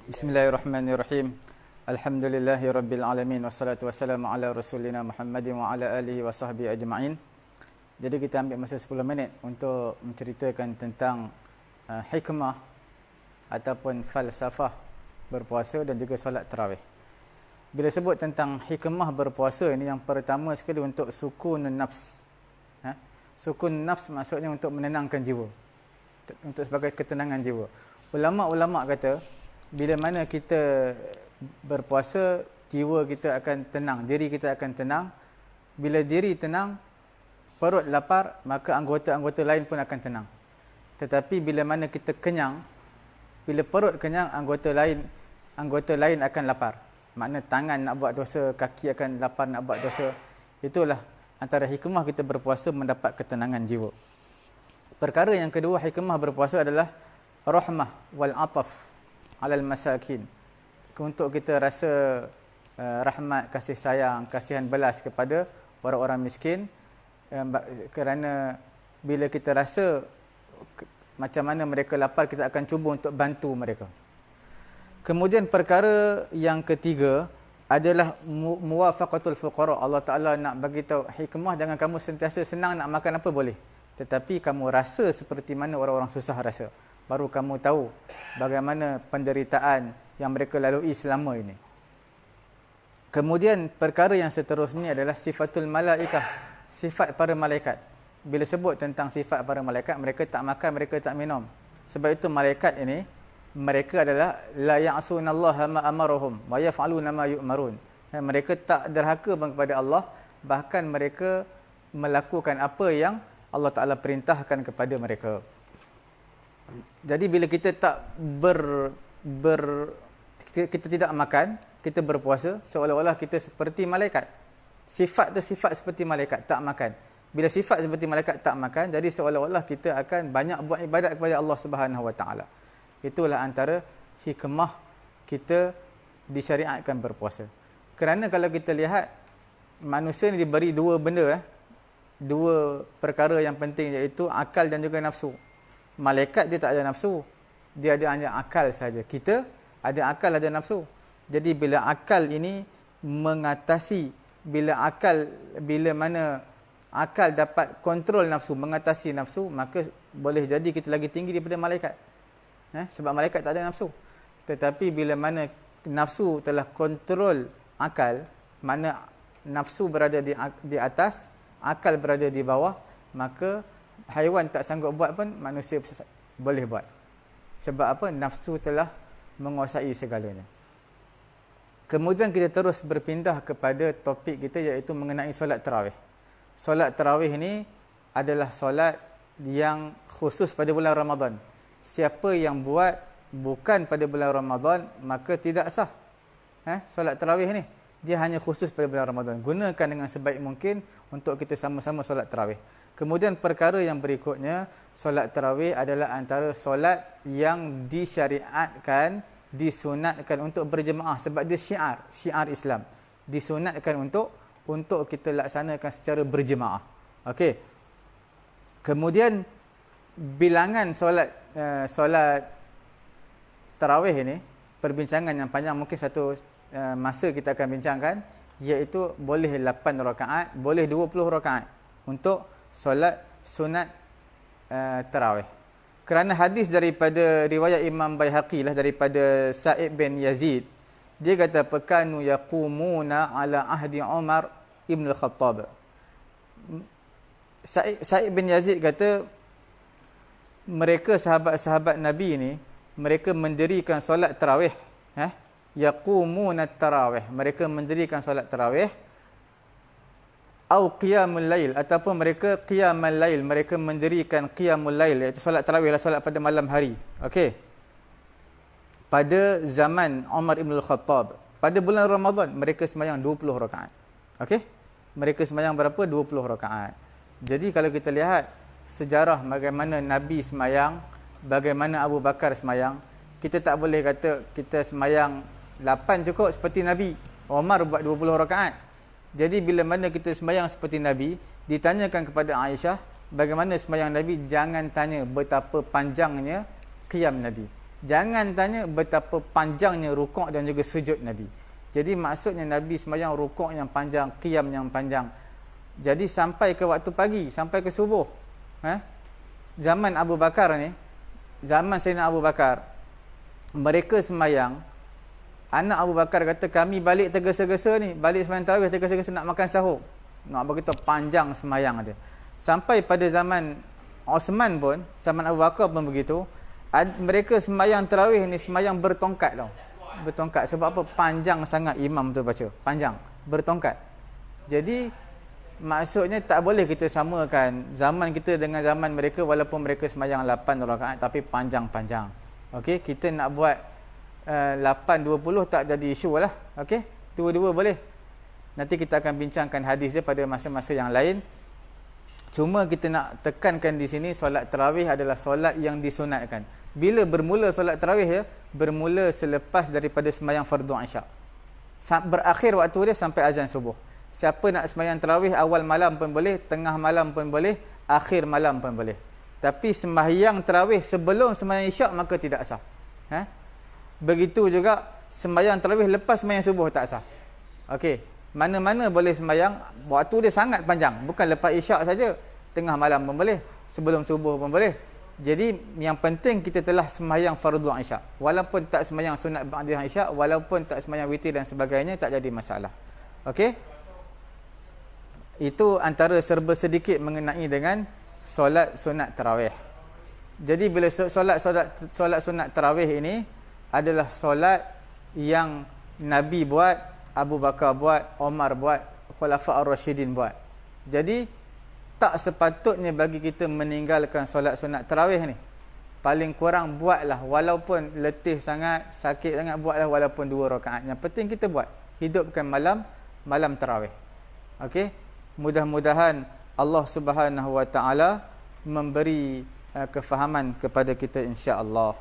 Bismillahirrahmanirrahim. Alhamdulillahirabbil alamin wassalatu wassalamu ala rasulina Muhammadin wa ala alihi wa sahbihi ajma'in. Jadi kita ambil masa 10 minit untuk menceritakan tentang hikmah ataupun falsafah berpuasa dan juga solat tarawih. Bila sebut tentang hikmah berpuasa ini, yang pertama sekali untuk sukun nafs. Sukun nafs maksudnya untuk menenangkan jiwa, untuk sebagai ketenangan jiwa. Ulama-ulama kata bila mana kita berpuasa, jiwa kita akan tenang, diri kita akan tenang. Bila diri tenang, perut lapar, maka anggota-anggota lain pun akan tenang. Tetapi bila mana kita kenyang, bila perut kenyang, anggota lain akan lapar. Makna tangan nak buat dosa, kaki akan lapar nak buat dosa. Itulah antara hikmah kita berpuasa, mendapat ketenangan jiwa. Perkara yang kedua hikmah berpuasa adalah rahmah wal ataf alal masakin, untuk kita rasa rahmat, kasih sayang, kasihan belas kepada orang-orang miskin. Kerana bila kita rasa macam mana mereka lapar, kita akan cuba untuk bantu mereka. Kemudian perkara yang ketiga adalah muwafaqatul fuqara. Allah Ta'ala nak bagi tahu hikmah, jangan kamu sentiasa senang nak makan apa boleh, tetapi kamu rasa seperti mana orang-orang susah rasa. Baru kamu tahu bagaimana penderitaan yang mereka lalui selama ini. Kemudian perkara yang seterusnya adalah sifatul malaikah, sifat para malaikat. Bila sebut tentang sifat para malaikat, mereka tak makan, mereka tak minum. Sebab itu malaikat ini, mereka adalah la ya'sunallaha ma amarahum wa yaf'aluna ma yu'marun. Mereka tak derhaka kepada Allah, bahkan mereka melakukan apa yang Allah Ta'ala perintahkan kepada mereka. Jadi bila kita tak kita tidak makan, kita berpuasa, seolah-olah kita seperti malaikat. Sifat tu sifat seperti malaikat, tak makan. Bila sifat seperti malaikat tak makan, jadi seolah-olah kita akan banyak buat ibadat kepada Allah Subhanahu Wa Taala. Itulah antara hikmah kita disyariatkan berpuasa. Kerana kalau kita lihat, manusia ni diberi dua benda, dua perkara yang penting, iaitu akal dan juga nafsu. Malaikat dia tak ada nafsu, dia ada hanya akal saja. Kita ada akal, ada nafsu. Jadi bila akal ini mengatasi, bila mana akal dapat kontrol nafsu, mengatasi nafsu, maka boleh jadi kita lagi tinggi daripada malaikat. Sebab malaikat tak ada nafsu. Tetapi bila mana nafsu telah kontrol akal, mana nafsu berada di atas, akal berada di bawah, maka haiwan tak sanggup buat pun manusia boleh buat. Sebab apa? Nafsu telah menguasai segalanya. Kemudian kita terus berpindah kepada topik kita, iaitu mengenai solat tarawih. Solat tarawih ini adalah solat yang khusus pada bulan Ramadan. Siapa yang buat bukan pada bulan Ramadan, maka tidak sah. Solat tarawih ni dia hanya khusus pada bulan Ramadan. Gunakan dengan sebaik mungkin untuk kita sama-sama solat tarawih. Kemudian perkara yang berikutnya, solat tarawih adalah antara solat yang disyariatkan, disunatkan untuk berjemaah, sebab dia syiar Islam. Disunatkan untuk kita laksanakan secara berjemaah. Okey. Kemudian bilangan solat tarawih ini, perbincangan yang panjang, mungkin satu masa kita akan bincangkan, iaitu boleh 8 rakaat, boleh 20 rakaat untuk solat sunat tarawih. Kerana hadis daripada riwayat Imam Baihaqi lah, daripada Sa'id bin Yazid, dia kata pakanu yaqumuna ala ahdi Umar ibn al-Khattab. Sa'id bin Yazid kata mereka sahabat-sahabat Nabi ni, mereka mendirikan solat tarawih, yaqumuna tarawih, mereka mendirikan solat tarawih, au qiyamul lail, ataupun mereka qiyamul lail, mereka mendirikan qiyamul lail, iaitu solat tarawih lah, solat pada malam hari. Okey. Pada zaman Umar ibn al-Khattab, pada bulan Ramadan, mereka sembahyang 20 rakaat. Okey? Mereka sembahyang berapa? 20 rakaat. Jadi kalau kita lihat sejarah bagaimana Nabi sembahyang, bagaimana Abu Bakar sembahyang, kita tak boleh kata kita sembahyang 8 cukup seperti Nabi. Umar buat 20 rakaat. Jadi bila mana kita sembahyang seperti Nabi, ditanyakan kepada Aisyah bagaimana sembahyang Nabi, jangan tanya betapa panjangnya qiyam Nabi. Jangan tanya betapa panjangnya rukuk dan juga sujud Nabi. Jadi maksudnya Nabi sembahyang rukuk yang panjang, qiyam yang panjang. Jadi sampai ke waktu pagi, sampai ke subuh. Zaman Abu Bakar ni, zaman Sayyidina Abu Bakar, mereka sembahyang, anak Abu Bakar kata, kami balik tergesa-gesa ni, balik sembahyang tarawih tergesa-gesa nak makan sahur. Nak begitu panjang sembahyang dia. Sampai pada zaman Osman pun, zaman Abu Bakar pun begitu, mereka sembahyang tarawih ni sembahyang bertongkat tau. Bertongkat. Sebab apa? Panjang sangat imam tu baca. Panjang. Bertongkat. Jadi maksudnya tak boleh kita samakan zaman kita dengan zaman mereka, walaupun mereka sembahyang 8 rakaat tapi panjang-panjang. Okey, kita nak buat 8-20 tak jadi isu lah. Okey, dua-dua boleh. Nanti kita akan bincangkan hadis dia pada masa-masa yang lain. Cuma kita nak tekankan di sini, solat tarawih adalah solat yang disunatkan. Bila bermula solat tarawih ya, bermula selepas daripada sembahyang fardu isyak. Berakhir waktu dia sampai azan subuh. Siapa nak sembahyang tarawih awal malam pun boleh, tengah malam pun boleh, akhir malam pun boleh. Tapi sembahyang tarawih sebelum sembahyang isyak maka tidak sah. Begitu juga sembahyang tarawih lepas sembahyang subuh tak sah. Okey, mana-mana boleh sembahyang, waktu dia sangat panjang, bukan lepas isyak saja, tengah malam pun boleh, sebelum subuh pun boleh. Jadi yang penting kita telah sembahyang fardu isyak. Walaupun tak sembahyang sunat ba'da isyak, walaupun tak sembahyang witir dan sebagainya, tak jadi masalah. Okey? Itu antara serba sedikit mengenai dengan solat sunat tarawih. Jadi bila solat sunat tarawih ini adalah solat yang Nabi buat, Abu Bakar buat, Omar buat, Khulafa' ar-Rasyidin buat. Jadi tak sepatutnya bagi kita meninggalkan solat sunat tarawih ni. Paling kurang buatlah, walaupun letih sangat, sakit sangat, buatlah walaupun 2 rakaat. Yang penting kita buat, hidupkan malam tarawih. Okey, mudah-mudahan Allah Subhanahu wa taala memberi kefahaman kepada kita insya-Allah.